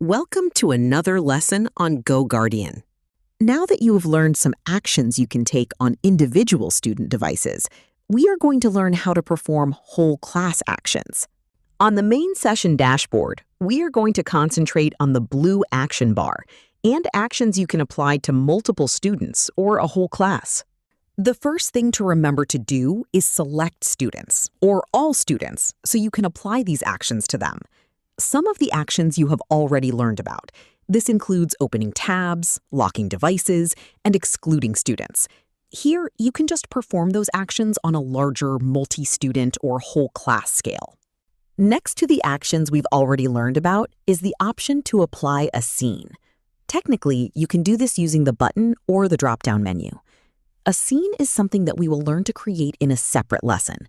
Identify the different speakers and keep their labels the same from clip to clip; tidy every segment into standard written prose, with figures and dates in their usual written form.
Speaker 1: Welcome to another lesson on GoGuardian. Now that you have learned some actions you can take on individual student devices, we are going to learn how to perform whole class actions. On the main session dashboard, we are going to concentrate on the blue action bar and actions you can apply to multiple students or a whole class. The first thing to remember to do is select students, or all students, so you can apply these actions to them. Some of the actions you have already learned about. This includes opening tabs, locking devices, and excluding students. Here, you can just perform those actions on a larger multi-student or whole class scale. Next to the actions we've already learned about is the option to apply a scene. Technically, you can do this using the button or the drop-down menu. A scene is something that we will learn to create in a separate lesson.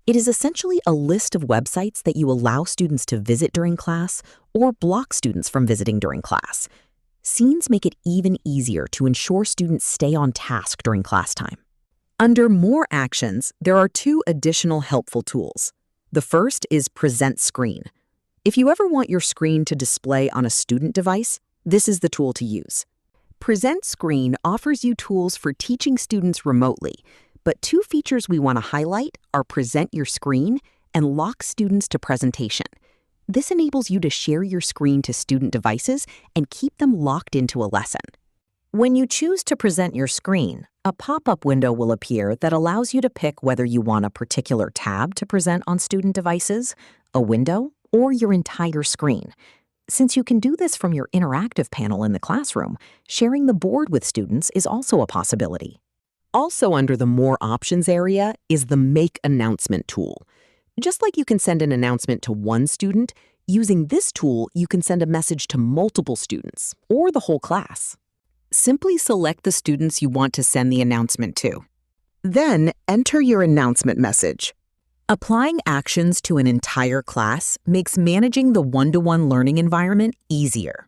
Speaker 1: It is essentially a list of websites that you allow students to visit during class or block students from visiting during class. Scenes make it even easier to ensure students stay on task during class time. Under More Actions, there are two additional helpful tools. The first is Present Screen. If you ever want your screen to display on a student device, this is the tool to use. Present Screen offers you tools for teaching students remotely, but two features we want to highlight are Present Your Screen and Lock Students to Presentation. This enables you to share your screen to student devices and keep them locked into a lesson. When you choose to present your screen, a pop-up window will appear that allows you to pick whether you want a particular tab to present on student devices, a window, or your entire screen. Since you can do this from your interactive panel in the classroom, sharing the board with students is also a possibility. Also under the More Options area is the Make Announcement tool. Just like you can send an announcement to one student, using this tool you can send a message to multiple students or the whole class. Simply select the students you want to send the announcement to. Then enter your announcement message. Applying actions to an entire class makes managing the one-to-one learning environment easier.